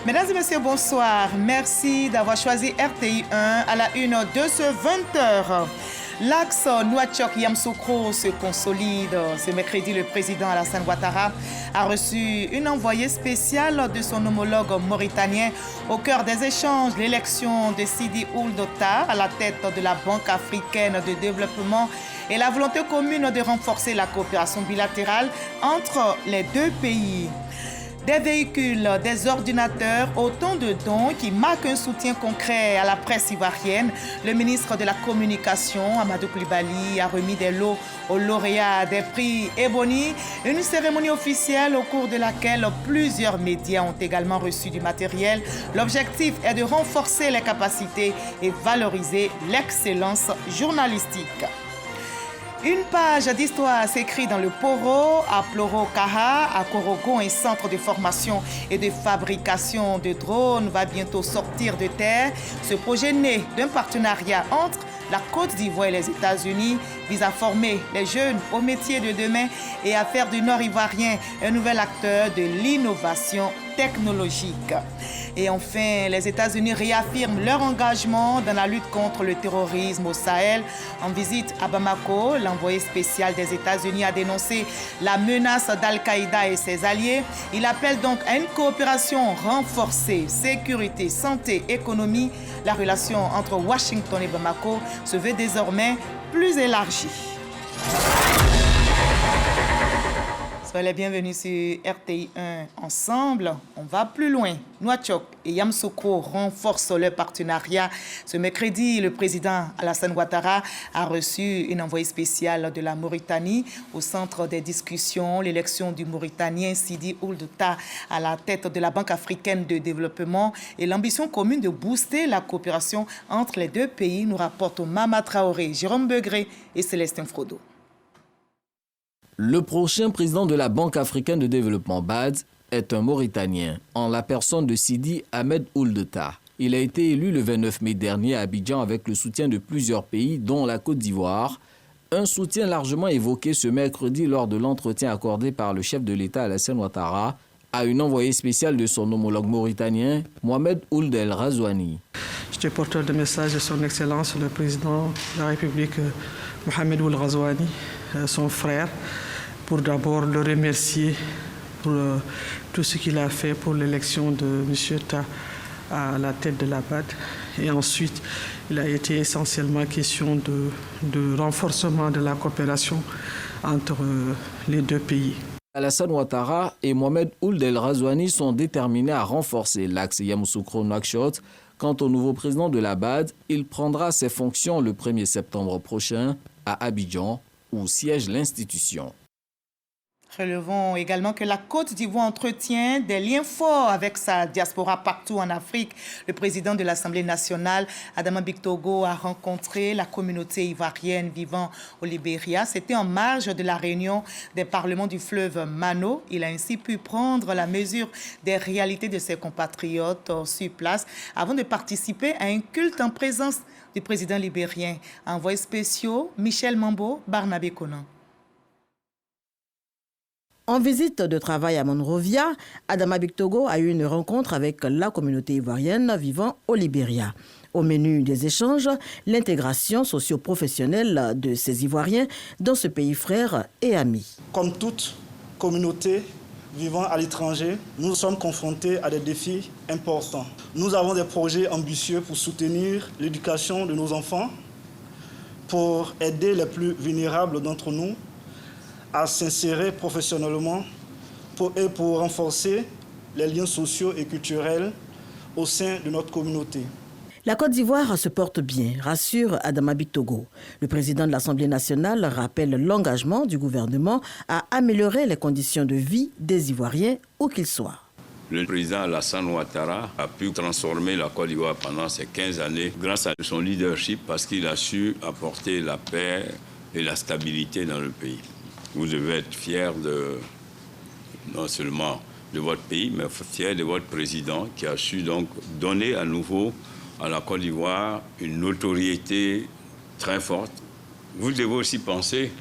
Mesdames et messieurs, bonsoir. Merci d'avoir choisi RTI 1 à la une de ce 20h. L'axe Nouakchott-Yamoussoukro se consolide. Ce mercredi, le président Alassane Ouattara a reçu une envoyée spéciale de son homologue mauritanien au cœur des échanges. L'élection de Sidi Ould Tah à la tête de la Banque africaine de développement et la volonté commune de renforcer la coopération bilatérale entre les deux pays. Des véhicules, des ordinateurs, autant de dons qui marquent un soutien concret à la presse ivoirienne. Le ministre de la Communication, Amadou Coulibaly, a remis des lots aux lauréats des prix Ebony. Une cérémonie officielle au cours de laquelle plusieurs médias ont également reçu du matériel. L'objectif est de renforcer les capacités et valoriser l'excellence journalistique. Une page d'histoire s'écrit dans le Poro, à Ploro-Kaha, à Korogon, un centre de formation et de fabrication de drones va bientôt sortir de terre. Ce projet né d'un partenariat entre la Côte d'Ivoire et les États-Unis vise à former les jeunes au métier de demain et à faire du Nord ivoirien un nouvel acteur de l'innovation technologique. Et enfin, les États-Unis réaffirment leur engagement dans la lutte contre le terrorisme au Sahel. En visite à Bamako, l'envoyé spécial des États-Unis a dénoncé la menace d'Al-Qaïda et ses alliés. Il appelle donc à une coopération renforcée, sécurité, santé, économie. La relation entre Washington et Bamako se veut désormais plus élargie. Soyez les bienvenus sur RTI 1 ensemble. On va plus loin. Nouakchott et Yamoussoukro renforcent leur partenariat. Ce mercredi, le président Alassane Ouattara a reçu une envoyée spéciale de la Mauritanie au centre des discussions. L'élection du Mauritanien Sidi Ould Tah à la tête de la Banque africaine de développement et l'ambition commune de booster la coopération entre les deux pays, nous rapportent Mama Traoré, Jérôme Begré et Célestin Frodo. Le prochain président de la Banque africaine de développement BAD est un Mauritanien, en la personne de Sidi Ahmed Ould Tah. Il a été élu le 29 mai dernier à Abidjan avec le soutien de plusieurs pays, dont la Côte d'Ivoire. Un soutien largement évoqué ce mercredi lors de l'entretien accordé par le chef de l'État Alassane Ouattara à une envoyée spéciale de son homologue mauritanien, Mohamed Ould El Ghazouani. J'étais porteur de message de son Excellence, le président de la République, Mohamed Ould Ghazouani, son frère, pour d'abord le remercier pour tout ce qu'il a fait pour l'élection de M. Tah à la tête de la BAD. Et ensuite, il a été essentiellement question de renforcement de la coopération entre les deux pays. Alassane Ouattara et Mohamed Ould El Ghazouani sont déterminés à renforcer l'axe Yamoussoukro-Nouakchott. Quant au nouveau président de la BAD, il prendra ses fonctions le 1er septembre prochain à Abidjan, où siège l'institution. Relevons également que la Côte d'Ivoire entretient des liens forts avec sa diaspora partout en Afrique. Le président de l'Assemblée nationale, Adama Bictogo, a rencontré la communauté ivoirienne vivant au Libéria. C'était en marge de la réunion des parlements du fleuve Mano. Il a ainsi pu prendre la mesure des réalités de ses compatriotes sur place avant de participer à un culte en présence du président libérien. Envoyé spéciaux, Michel Mambo, Barnabé Conan. En visite de travail à Monrovia, Adama Bictogo a eu une rencontre avec la communauté ivoirienne vivant au Libéria. Au menu des échanges, l'intégration socio-professionnelle de ces Ivoiriens dans ce pays frère et ami. Comme toute communauté vivant à l'étranger, nous sommes confrontés à des défis importants. Nous avons des projets ambitieux pour soutenir l'éducation de nos enfants, pour aider les plus vulnérables d'entre nous à s'insérer professionnellement et pour renforcer les liens sociaux et culturels au sein de notre communauté. La Côte d'Ivoire se porte bien, rassure Adama Bictogo. Le président de l'Assemblée nationale rappelle l'engagement du gouvernement à améliorer les conditions de vie des Ivoiriens où qu'ils soient. Le président Alassane Ouattara a pu transformer la Côte d'Ivoire pendant ces 15 années grâce à son leadership parce qu'il a su apporter la paix et la stabilité dans le pays. Vous devez être fiers non seulement de votre pays, mais fiers de votre président qui a su donc donner à nouveau à la Côte d'Ivoire une notoriété très forte. Vous devez aussi penser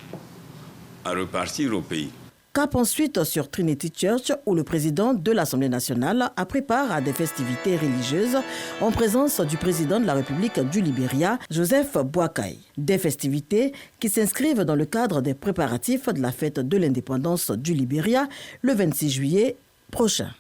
à repartir au pays. Cap ensuite sur Trinity Church où le président de l'Assemblée nationale a pris part à des festivités religieuses en présence du président de la République du Libéria, Joseph Boakai. Des festivités qui s'inscrivent dans le cadre des préparatifs de la fête de l'indépendance du Libéria le 26 juillet prochain.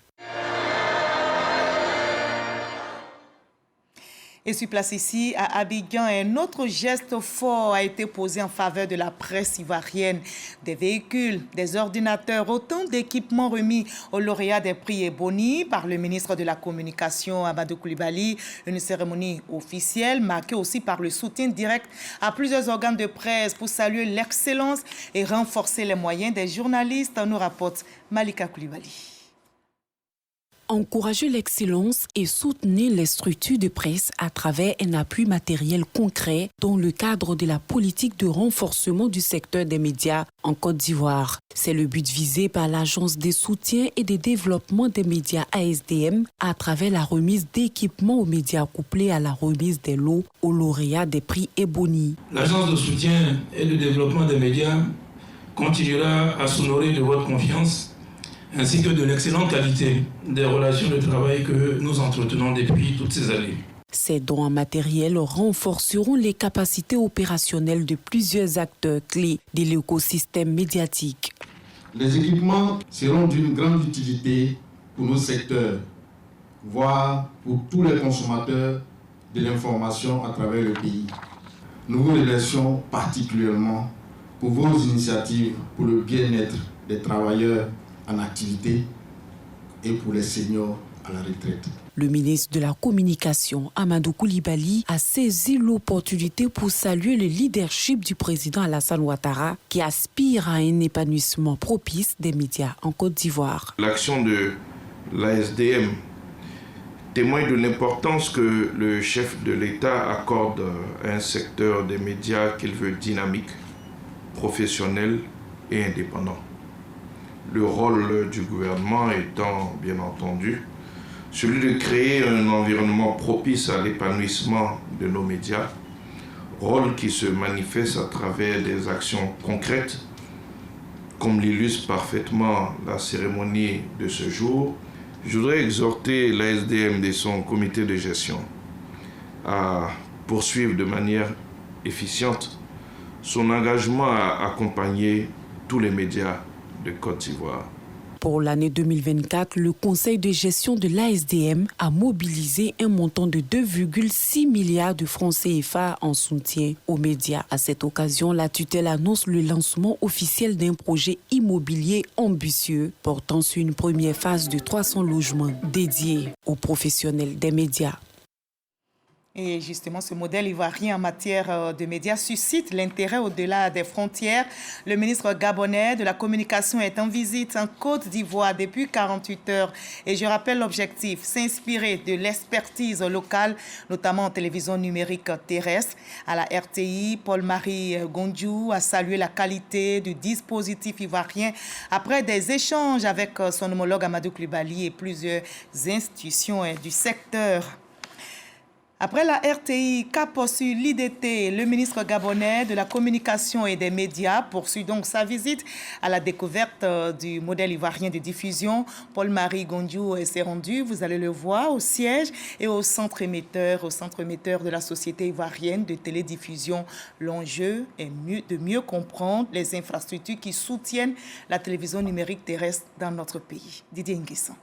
Et sur place ici, à Abidjan, un autre geste fort a été posé en faveur de la presse ivoirienne. Des véhicules, des ordinateurs, autant d'équipements remis aux lauréats des prix Ebony par le ministre de la Communication, Amadou Coulibaly. Une cérémonie officielle marquée aussi par le soutien direct à plusieurs organes de presse pour saluer l'excellence et renforcer les moyens des journalistes, nous rapporte Malika Coulibaly. Encourager l'excellence et soutenir les structures de presse à travers un appui matériel concret dans le cadre de la politique de renforcement du secteur des médias en Côte d'Ivoire. C'est le but visé par l'Agence des soutiens et des développements des médias ASDM à travers la remise d'équipements aux médias couplés à la remise des lots aux lauréats des prix Ebony. L'Agence de soutien et de développement des médias continuera à s'honorer de votre confiance ainsi que de l'excellente qualité des relations de travail que nous entretenons depuis toutes ces années. Ces dons en matériel renforceront les capacités opérationnelles de plusieurs acteurs clés de l'écosystème médiatique. Les équipements seront d'une grande utilité pour nos secteurs, voire pour tous les consommateurs de l'information à travers le pays. Nous vous remercions particulièrement pour vos initiatives pour le bien-être des travailleurs en activité et pour les seniors à la retraite. Le ministre de la Communication, Amadou Coulibaly, a saisi l'opportunité pour saluer le leadership du président Alassane Ouattara qui aspire à un épanouissement propice des médias en Côte d'Ivoire. L'action de l'ASDM témoigne de l'importance que le chef de l'État accorde à un secteur des médias qu'il veut dynamique, professionnel et indépendant. Le rôle du gouvernement étant, bien entendu, celui de créer un environnement propice à l'épanouissement de nos médias, rôle qui se manifeste à travers des actions concrètes, comme l'illustre parfaitement la cérémonie de ce jour. Je voudrais exhorter l'ASDM et son comité de gestion à poursuivre de manière efficiente son engagement à accompagner tous les médias de Côte d'Ivoire. Pour l'année 2024, le conseil de gestion de l'ASDM a mobilisé un montant de 2,6 milliards de francs CFA en soutien aux médias. À cette occasion, la tutelle annonce le lancement officiel d'un projet immobilier ambitieux portant sur une première phase de 300 logements dédiés aux professionnels des médias. Et justement, ce modèle ivoirien en matière de médias suscite l'intérêt au-delà des frontières. Le ministre gabonais de la Communication est en visite en Côte d'Ivoire depuis 48 heures. Et je rappelle l'objectif, s'inspirer de l'expertise locale, notamment en télévision numérique terrestre. À la RTI, Paul-Marie Gondjou a salué la qualité du dispositif ivoirien après des échanges avec son homologue Amadou Coulibaly et plusieurs institutions du secteur. Après la RTI, qu'a poursuivi l'IDT, le ministre gabonais de la Communication et des médias poursuit donc sa visite à la découverte du modèle ivoirien de diffusion. Paul-Marie Gondjou s'est rendu, vous allez le voir, au siège et au centre émetteur de la Société ivoirienne de télédiffusion. L'enjeu est de mieux comprendre les infrastructures qui soutiennent la télévision numérique terrestre dans notre pays. Didier Nguessan.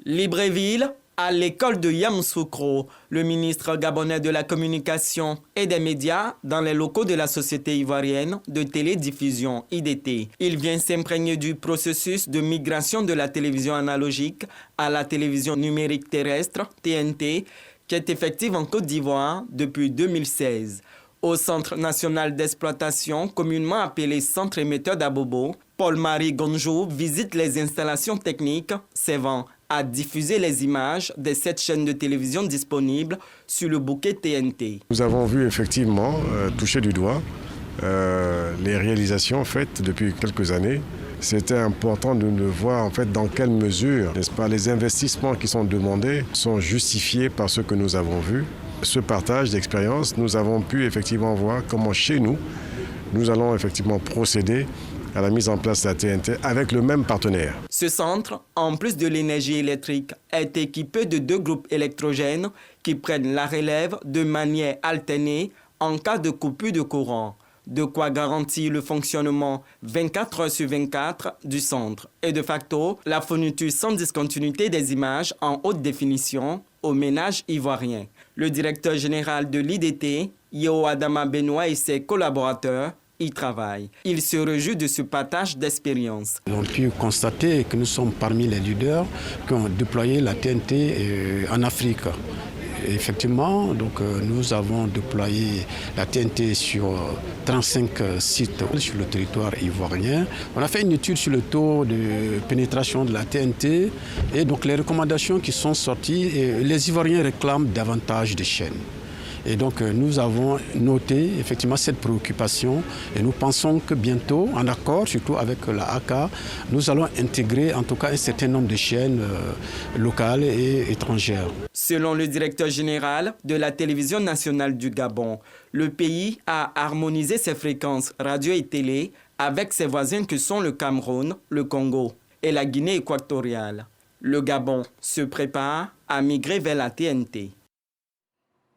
Libreville, à l'école de Yamoussoukro, le ministre gabonais de la Communication et des médias dans les locaux de la Société ivoirienne de télédiffusion IDT. Il vient s'imprégner du processus de migration de la télévision analogique à la télévision numérique terrestre, TNT, qui est effective en Côte d'Ivoire depuis 2016. Au Centre national d'exploitation, communément appelé Centre émetteur d'Abobo, Paul-Marie Gondjou visite les installations techniques servant à diffuser les images des 7 chaînes de télévision disponibles sur le bouquet TNT. Nous avons vu effectivement toucher du doigt les réalisations faites depuis quelques années. C'était important de voir en fait dans quelle mesure, n'est-ce pas, les investissements qui sont demandés sont justifiés par ce que nous avons vu. Ce partage d'expérience, nous avons pu effectivement voir comment chez nous, nous allons effectivement procéder à la mise en place de la TNT avec le même partenaire. Ce centre, en plus de l'énergie électrique, est équipé de 2 groupes électrogènes qui prennent la relève de manière alternée en cas de coupure de courant. De quoi garantir le fonctionnement 24 heures sur 24 du centre et de facto la fourniture sans discontinuité des images en haute définition aux ménages ivoiriens. Le directeur général de l'IDT, Yeo Adama Benoît et ses collaborateurs y travaillent. Il se réjouit de ce partage d'expérience. Nous avons pu constater que nous sommes parmi les leaders qui ont déployé la TNT en Afrique. Effectivement, donc, nous avons déployé la TNT sur 35 sites sur le territoire ivoirien. On a fait une étude sur le taux de pénétration de la TNT et donc les recommandations qui sont sorties, les Ivoiriens réclament davantage de chaînes. Et donc nous avons noté effectivement cette préoccupation et nous pensons que bientôt, en accord surtout avec la ACA, nous allons intégrer en tout cas un certain nombre de chaînes locales et étrangères. Selon le directeur général de la télévision nationale du Gabon, le pays a harmonisé ses fréquences radio et télé avec ses voisins que sont le Cameroun, le Congo et la Guinée équatoriale. Le Gabon se prépare à migrer vers la TNT.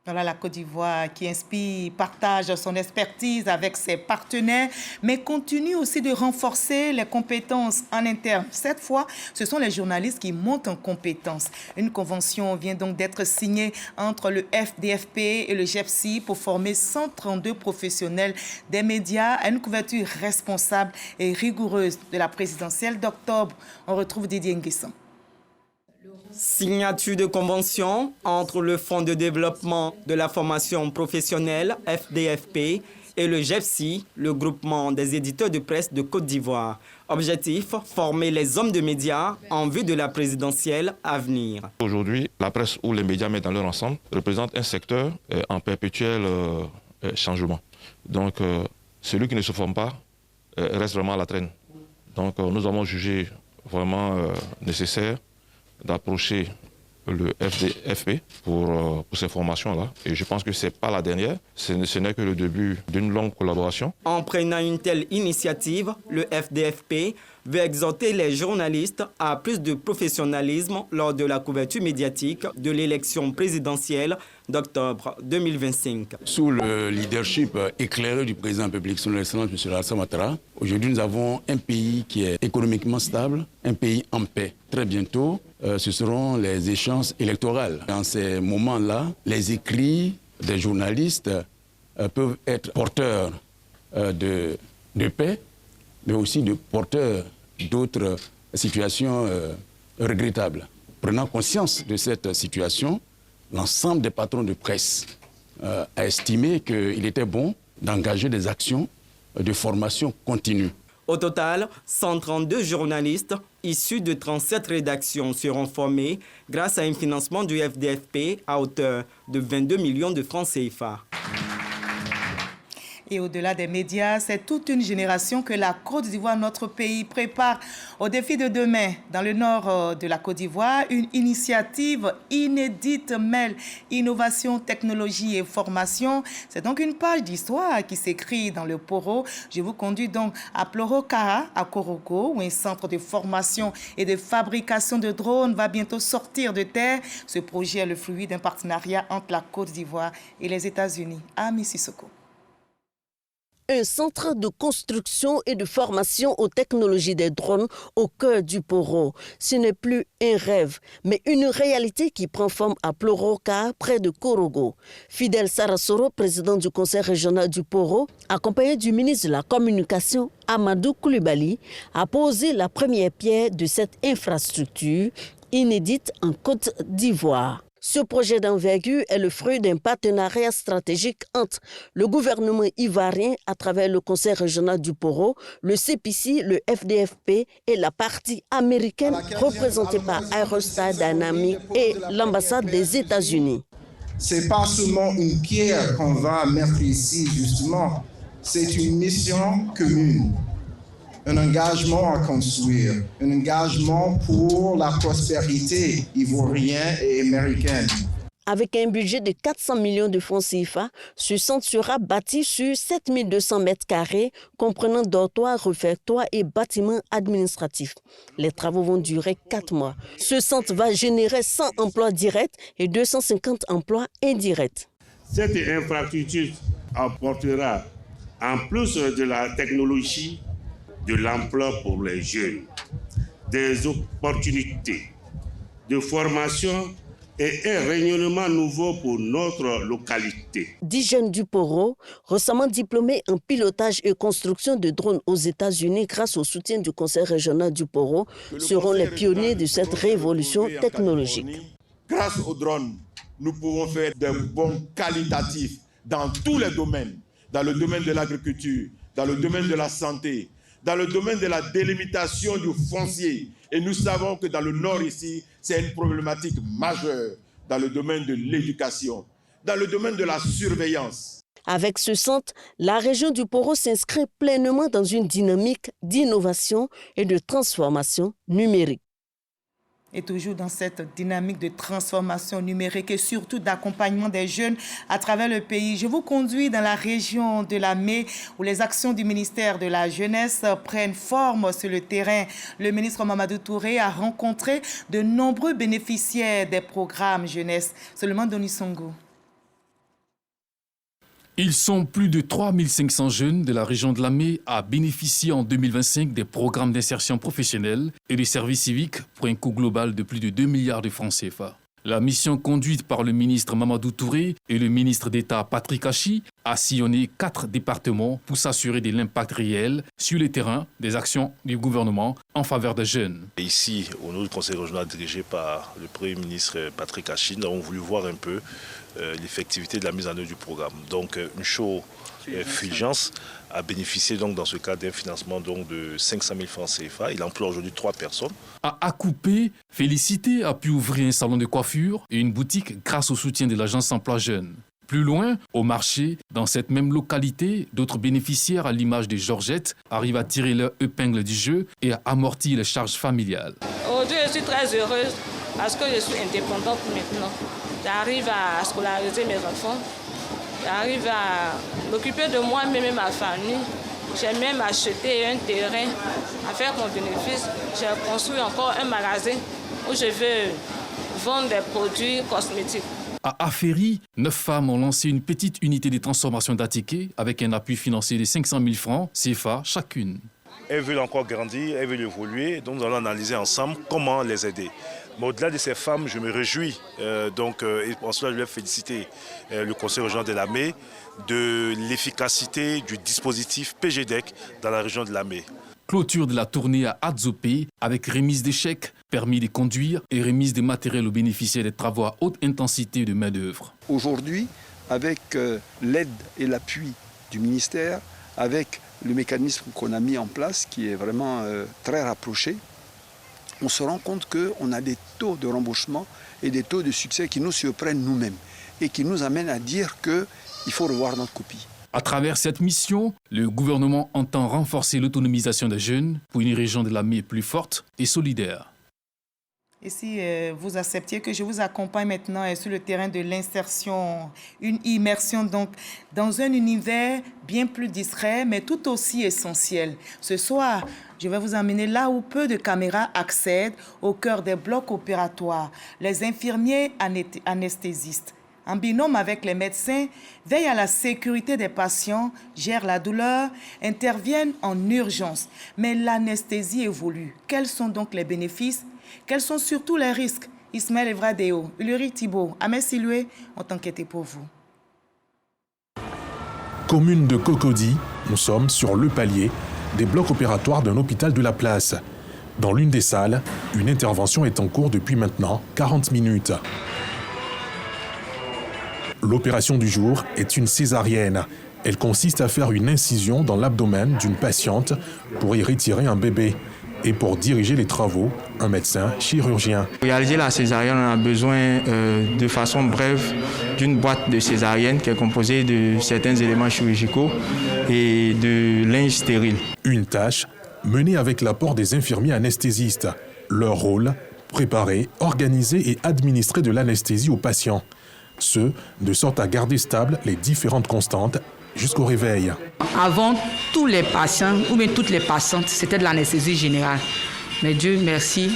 Voilà la Côte d'Ivoire qui inspire, partage son expertise avec ses partenaires, mais continue aussi de renforcer les compétences en interne. Cette fois, ce sont les journalistes qui montent en compétences. Une convention vient donc d'être signée entre le FDFP et le GEPSI pour former 132 professionnels des médias à une couverture responsable et rigoureuse de la présidentielle d'octobre. On retrouve Didier Nguessan. Signature de convention entre le Fonds de développement de la formation professionnelle, FDFP, et le GEPSI, le groupement des éditeurs de presse de Côte d'Ivoire. Objectif, former les hommes de médias en vue de la présidentielle à venir. Aujourd'hui, la presse ou les médias mis dans leur ensemble représente un secteur en perpétuel changement. Donc, celui qui ne se forme pas reste vraiment à la traîne. Donc, nous avons jugé vraiment nécessaire d'approcher le FDFP pour ces formations-là. Et je pense que ce n'est pas la dernière, ce n'est que le début d'une longue collaboration. En prenant une telle initiative, le FDFP veut exhorter les journalistes à plus de professionnalisme lors de la couverture médiatique de l'élection présidentielle d'octobre 2025. Sous le leadership éclairé du président public, son Excellence M. Alassane Ouattara, aujourd'hui nous avons un pays qui est économiquement stable, un pays en paix. Très bientôt, ce seront les échéances électorales. Dans ces moments-là, les écrits des journalistes peuvent être porteurs de paix, mais aussi de porteurs d'autres situations regrettables. Prenant conscience de cette situation, l'ensemble des patrons de presse a estimé qu'il était bon d'engager des actions de formation continue. Au total, 132 journalistes issus de 37 rédactions seront formés grâce à un financement du FDFP à hauteur de 22 millions de francs CFA. Et au-delà des médias, c'est toute une génération que la Côte d'Ivoire, notre pays, prépare au défi de demain. Dans le nord de la Côte d'Ivoire, une initiative inédite mêle innovation, technologie et formation. C'est donc une page d'histoire qui s'écrit dans le Poro. Je vous conduis donc à Plorokara, à Korogo, où un centre de formation et de fabrication de drones va bientôt sortir de terre. Ce projet est le fruit d'un partenariat entre la Côte d'Ivoire et les États-Unis. Ami Sissoko. Un centre de construction et de formation aux technologies des drones au cœur du Poro. Ce n'est plus un rêve, mais une réalité qui prend forme à Ploroka, près de Korogo. Fidel Sarasoro, président du conseil régional du Poro, accompagné du ministre de la Communication, Amadou Koulibaly, a posé la première pierre de cette infrastructure inédite en Côte d'Ivoire. Ce projet d'envergure est le fruit d'un partenariat stratégique entre le gouvernement ivoirien à travers le Conseil régional du Poro, le CPC, le FDFP et la partie américaine représentée par Aerostar Dynamics et l'ambassade des États-Unis. Ce n'est pas seulement une pierre qu'on va mettre ici, justement. C'est une mission commune. Un engagement à construire, un engagement pour la prospérité ivoirienne et américaine. Avec un budget de 400 millions de francs CFA, ce centre sera bâti sur 7200 mètres carrés, comprenant dortoirs, réfectoires et bâtiments administratifs. Les travaux vont durer 4 mois. Ce centre va générer 100 emplois directs et 250 emplois indirects. Cette infrastructure apportera, en plus de la technologie, de l'emploi pour les jeunes, des opportunités de formation et un rayonnement nouveau pour notre localité. 10 jeunes du Poro, récemment diplômés en pilotage et construction de drones aux États-Unis grâce au soutien du Conseil régional du Poro, seront les pionniers de cette révolution technologique. Grâce aux drones, nous pouvons faire des bons qualitatifs dans tous les domaines, dans le domaine de l'agriculture, dans le domaine de la santé, dans le domaine de la délimitation du foncier. Et nous savons que dans le nord ici, c'est une problématique majeure dans le domaine de l'éducation, dans le domaine de la surveillance. Avec ce centre, la région du Poro s'inscrit pleinement dans une dynamique d'innovation et de transformation numérique. Et toujours dans cette dynamique de transformation numérique et surtout d'accompagnement des jeunes à travers le pays, je vous conduis dans la région de Lamé où les actions du ministère de la Jeunesse prennent forme sur le terrain. Le ministre Mamadou Touré a rencontré de nombreux bénéficiaires des programmes jeunesse. Seulement Denis Songo. Ils sont plus de 3500 jeunes de la région de Lamé à bénéficier en 2025 des programmes d'insertion professionnelle et des services civiques pour un coût global de plus de 2 milliards de francs CFA. La mission conduite par le ministre Mamadou Touré et le ministre d'État Patrick Achi a sillonné 4 départements pour s'assurer de l'impact réel sur le terrain des actions du gouvernement en faveur des jeunes. Ici, au niveau du conseil régional dirigé par le Premier ministre Patrick Achi, nous avons voulu voir un peu l'effectivité de la mise en œuvre du programme. Donc, une show Fulgence a bénéficié donc dans ce cas d'un financement donc de 500 000 francs CFA. Il emploie aujourd'hui 3 personnes. À Akupé, Félicité a pu ouvrir un salon de coiffure et une boutique grâce au soutien de l'agence Emploi Jeunes. Plus loin, au marché, dans cette même localité, d'autres bénéficiaires, à l'image de Georgette, arrivent à tirer leur épingle du jeu et à amortir les charges familiales. Aujourd'hui, je suis très heureuse parce que je suis indépendante maintenant. J'arrive à scolariser mes enfants. J'arrive à m'occuper de moi-même et ma famille. J'ai même acheté un terrain à faire mon bénéfice. J'ai construit encore un magasin où je veux vendre des produits cosmétiques. À Aféry, 9 femmes ont lancé une petite unité de transformation d'Atiké avec un appui financier de 500 000 francs CFA chacune. Elles veulent encore grandir, elles veulent évoluer, donc nous allons analyser ensemble comment les aider. Mais au-delà de ces femmes, je me réjouis, et pour cela je vais féliciter le conseil régional de Lamé de l'efficacité du dispositif PGDEC dans la région de Lamé. Clôture de la tournée à Adzopé avec remise des chèques, permis de conduire et remise des matériels aux bénéficiaires des travaux à haute intensité de main-d'œuvre. Aujourd'hui, avec l'aide et l'appui du ministère, avec le mécanisme qu'on a mis en place qui est vraiment très rapproché, on se rend compte qu'on a des taux de remboursement et des taux de succès qui nous surprennent nous-mêmes et qui nous amènent à dire qu'il faut revoir notre copie. À travers cette mission, le gouvernement entend renforcer l'autonomisation des jeunes pour une région de Lamé plus forte et solidaire. Et si vous acceptiez que je vous accompagne maintenant sur le terrain de l'insertion, une immersion donc dans un univers bien plus discret, mais tout aussi essentiel. Ce soir, je vais vous emmener là où peu de caméras accèdent, au cœur des blocs opératoires. Les infirmiers anesthésistes, en binôme avec les médecins, veillent à la sécurité des patients, gèrent la douleur, interviennent en urgence. Mais l'anesthésie évolue. Quels sont donc les bénéfices? Quels sont surtout les risques? Ismaël Evradeo, Uluri Thibault, Ahmed Siloué ont enquêté pour vous. Commune de Cocody, nous sommes sur le palier des blocs opératoires d'un hôpital de la place. Dans l'une des salles, une intervention est en cours depuis maintenant 40 minutes. L'opération du jour est une césarienne. Elle consiste à faire une incision dans l'abdomen d'une patiente pour y retirer un bébé. Et pour diriger les travaux, un médecin chirurgien. Pour réaliser la césarienne, on a besoin de façon brève d'une boîte de césarienne qui est composée de certains éléments chirurgicaux et de linge stérile. Une tâche menée avec l'apport des infirmiers anesthésistes. Leur rôle, préparer, organiser et administrer de l'anesthésie aux patients. Ce, de sorte à garder stables les différentes constantes jusqu'au réveil. Avant, tous les patients, ou bien toutes les patientes, c'était de l'anesthésie générale. Mais Dieu merci,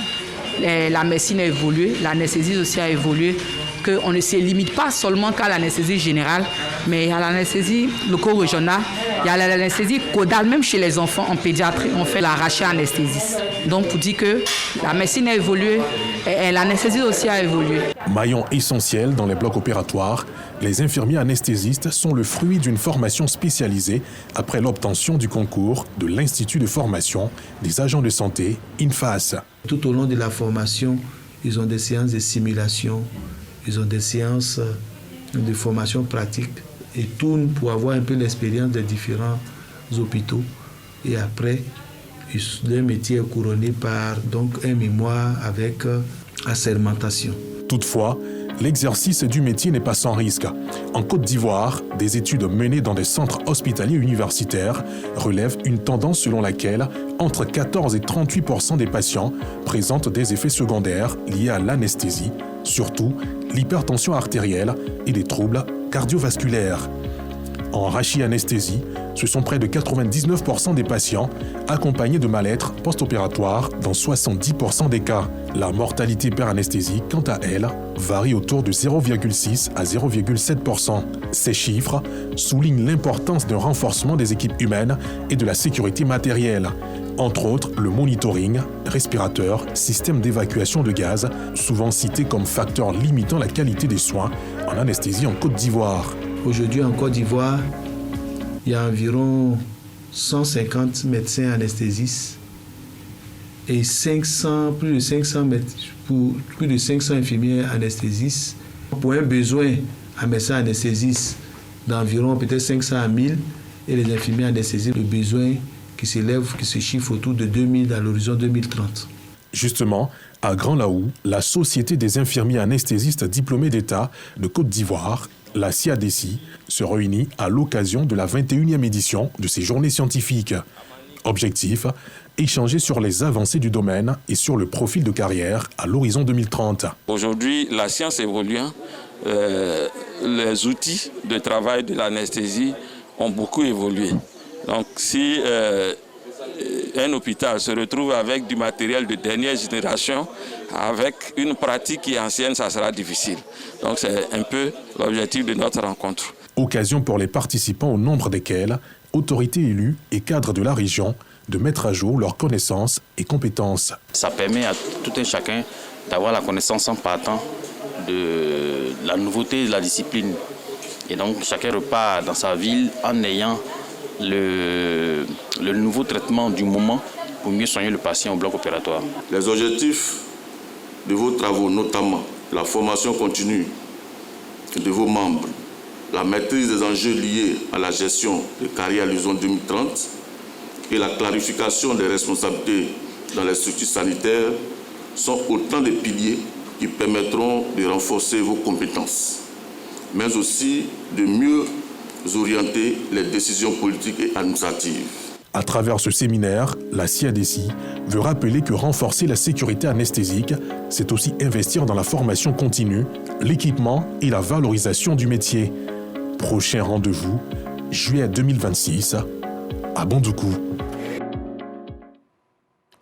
la médecine a évolué, l'anesthésie aussi a évolué, qu'on ne se limite pas seulement qu'à l'anesthésie générale, mais il y a l'anesthésie loco-régionale, il y a l'anesthésie caudale, même chez les enfants en pédiatrie, on fait l'arraché anesthésiste. Donc pour dire que la médecine a évolué, et l'anesthésie aussi a évolué. Maillon essentiel dans les blocs opératoires, les infirmiers anesthésistes sont le fruit d'une formation spécialisée après l'obtention du concours de l'Institut de formation des agents de santé, INFAS. Tout au long de la formation, ils ont des séances de simulation, ils ont des séances de formation pratique et tournent pour avoir un peu l'expérience des différents hôpitaux. Et après, leur métier est couronné par donc, un mémoire avec assermentation. Toutefois, l'exercice du métier n'est pas sans risque. En Côte d'Ivoire, des études menées dans des centres hospitaliers universitaires relèvent une tendance selon laquelle entre 14 et 38% des patients présentent des effets secondaires liés à l'anesthésie, surtout l'hypertension artérielle et les troubles cardiovasculaires. En rachianesthésie, ce sont près de 99% des patients accompagnés de mal-être post-opératoire dans 70% des cas. La mortalité per anesthésie, quant à elle, varie autour de 0,6 à 0,7%. Ces chiffres soulignent l'importance d'un renforcement des équipes humaines et de la sécurité matérielle. Entre autres, le monitoring, respirateur, système d'évacuation de gaz, souvent cité comme facteur limitant la qualité des soins en anesthésie en Côte d'Ivoire. Aujourd'hui, en Côte d'Ivoire, il y a environ 150 médecins anesthésistes et plus de 500 infirmiers anesthésistes. Pour un besoin en médecins anesthésistes d'environ peut-être 500 à 1000 et les infirmiers anesthésistes, le besoin qui se chiffre autour de 2000 à l'horizon 2030. Justement, à Grand Laou, la Société des infirmiers anesthésistes diplômés d'État de Côte d'Ivoire, la SIADECI, se réunit à l'occasion de la 21e édition de ces journées scientifiques. Objectif, échanger sur les avancées du domaine et sur le profil de carrière à l'horizon 2030. Aujourd'hui, la science évolue. Les outils de travail de l'anesthésie ont beaucoup évolué. Donc si un hôpital se retrouve avec du matériel de dernière génération, avec une pratique qui est ancienne, ça sera difficile. Donc c'est un peu l'objectif de notre rencontre. Occasion pour les participants, au nombre desquels autorités élues et cadres de la région, de mettre à jour leurs connaissances et compétences. Ça permet à tout un chacun d'avoir la connaissance en partant de la nouveauté de la discipline. Et donc chacun repart dans sa ville en ayant le nouveau traitement du moment pour mieux soigner le patient au bloc opératoire. Les objectifs de vos travaux, notamment la formation continue de vos membres, la maîtrise des enjeux liés à la gestion de carrière à l'horizon 2030 et la clarification des responsabilités dans les structures sanitaires sont autant de piliers qui permettront de renforcer vos compétences, mais aussi de mieux orienter les décisions politiques et administratives. À travers ce séminaire, la SIADECI veut rappeler que renforcer la sécurité anesthésique, c'est aussi investir dans la formation continue, l'équipement et la valorisation du métier. Prochain rendez-vous, juillet 2026, à Bondoukou.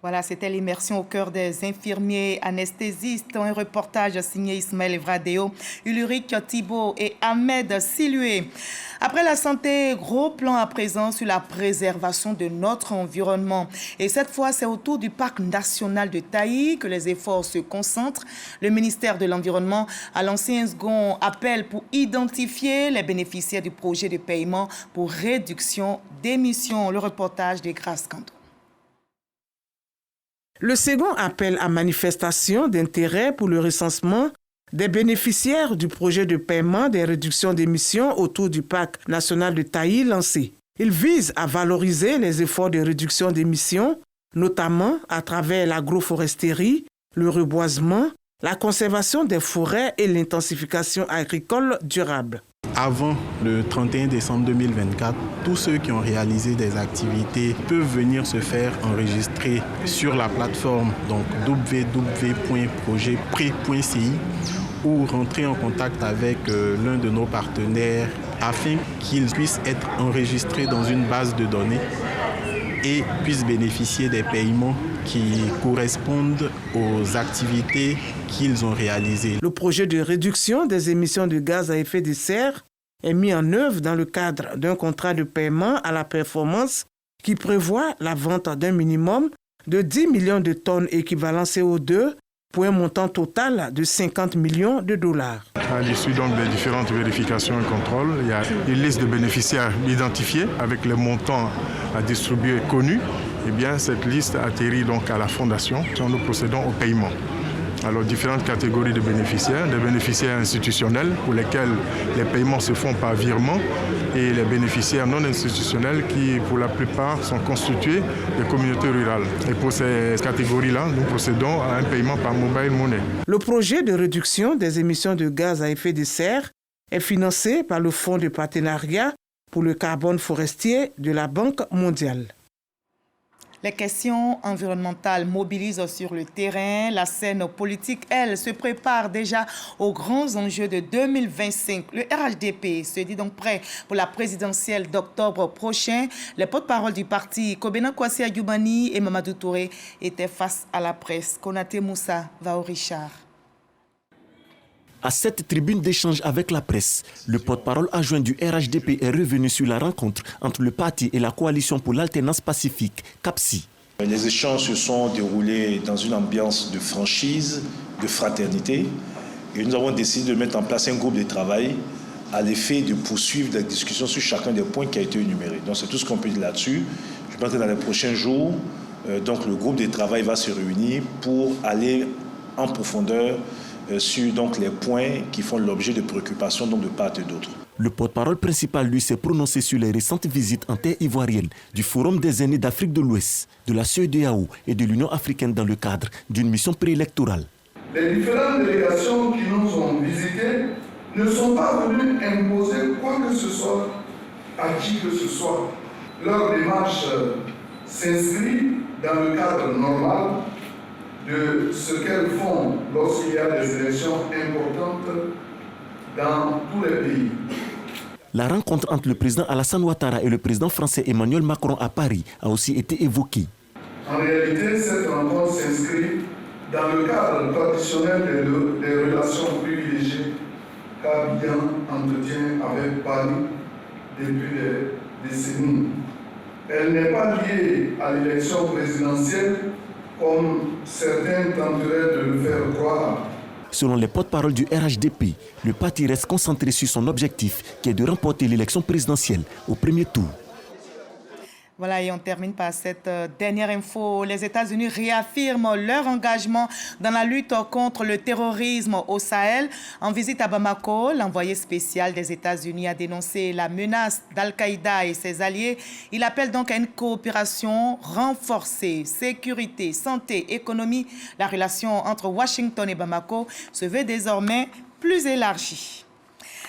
Voilà, c'était l'immersion au cœur des infirmiers anesthésistes. Un reportage signé Ismaël Evradeo, Ulrich Thibault et Ahmed Silué. Après la santé, gros plan à présent sur la préservation de notre environnement. Et cette fois, c'est autour du parc national de Taï que les efforts se concentrent. Le ministère de l'Environnement a lancé un second appel pour identifier les bénéficiaires du projet de paiement pour réduction d'émissions. Le reportage de Grace Kando. Le second appel à manifestation d'intérêt pour le recensement des bénéficiaires du projet de paiement des réductions d'émissions autour du parc national de Taï lancé. Il vise à valoriser les efforts de réduction d'émissions, notamment à travers l'agroforesterie, le reboisement, la conservation des forêts et l'intensification agricole durable. Avant le 31 décembre 2024, tous ceux qui ont réalisé des activités peuvent venir se faire enregistrer sur la plateforme donc www.projetpré.ci ou rentrer en contact avec l'un de nos partenaires afin qu'ils puissent être enregistrés dans une base de données et puissent bénéficier des paiements qui correspondent aux activités qu'ils ont réalisées. Le projet de réduction des émissions de gaz à effet de serre est mis en œuvre dans le cadre d'un contrat de paiement à la performance qui prévoit la vente d'un minimum de 10 millions de tonnes équivalent CO2 pour un montant total de 50 millions de dollars. À l'issue donc des différentes vérifications et contrôles, il y a une liste de bénéficiaires identifiés avec les montants à distribuer connus. Eh bien, cette liste atterrit donc à la fondation. Nous procédons au paiement. Alors, différentes catégories de bénéficiaires, des bénéficiaires institutionnels pour lesquels les paiements se font par virement et les bénéficiaires non institutionnels qui, pour la plupart, sont constitués des communautés rurales. Et pour ces catégories-là, nous procédons à un paiement par mobile money. Le projet de réduction des émissions de gaz à effet de serre est financé par le Fonds de partenariat pour le carbone forestier de la Banque mondiale. Les questions environnementales mobilisent sur le terrain. La scène politique, elle, se prépare déjà aux grands enjeux de 2025. Le RHDP se dit donc prêt pour la présidentielle d'octobre prochain. Les porte-parole du parti, Kobena Kwasi Adjoumani et Mamadou Touré, étaient face à la presse. Konaté Moussa va au Richard. À cette tribune d'échange avec la presse, le porte-parole adjoint du RHDP est revenu sur la rencontre entre le parti et la coalition pour l'alternance pacifique, CAPSI. Les échanges se sont déroulés dans une ambiance de franchise, de fraternité, et nous avons décidé de mettre en place un groupe de travail à l'effet de poursuivre la discussion sur chacun des points qui a été énuméré. Donc c'est tout ce qu'on peut dire là-dessus. Je pense que dans les prochains jours, donc, le groupe de travail va se réunir pour aller en profondeur sur donc, les points qui font l'objet de préoccupations donc, de part et d'autre. Le porte-parole principal, lui, s'est prononcé sur les récentes visites en terre ivoirienne du Forum des aînés d'Afrique de l'Ouest, de la CEDEAO et de l'Union africaine dans le cadre d'une mission préélectorale. Les différentes délégations qui nous ont visités ne sont pas venues imposer quoi que ce soit à qui que ce soit. Leur démarche s'inscrit dans le cadre normal de ce qu'elles font lorsqu'il y a des élections importantes dans tous les pays. La rencontre entre le président Alassane Ouattara et le président français Emmanuel Macron à Paris a aussi été évoquée. En réalité, cette rencontre s'inscrit dans le cadre traditionnel des relations privilégiées qu'Abidjan entretient avec Paris depuis des décennies. Elle n'est pas liée à l'élection présidentielle comme certains tenteraient de le faire croire. Selon les porte-paroles du RHDP, le parti reste concentré sur son objectif qui est de remporter l'élection présidentielle au premier tour. Voilà, et on termine par cette dernière info. Les États-Unis réaffirment leur engagement dans la lutte contre le terrorisme au Sahel. En visite à Bamako, l'envoyé spécial des États-Unis a dénoncé la menace d'Al-Qaïda et ses alliés. Il appelle donc à une coopération renforcée. Sécurité, santé, économie. La relation entre Washington et Bamako se veut désormais plus élargie.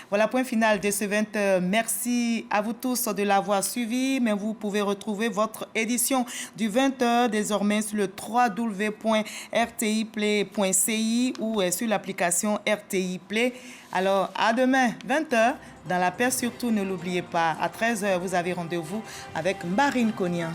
Voilà, point final de ce 20h. Merci à vous tous de l'avoir suivi, mais vous pouvez retrouver votre édition du 20h désormais sur le www.rtiplay.ci ou sur l'application RTI Play. Alors, à demain, 20h. Dans la paix, surtout, ne l'oubliez pas. À 13h, vous avez rendez-vous avec Marine Cognan.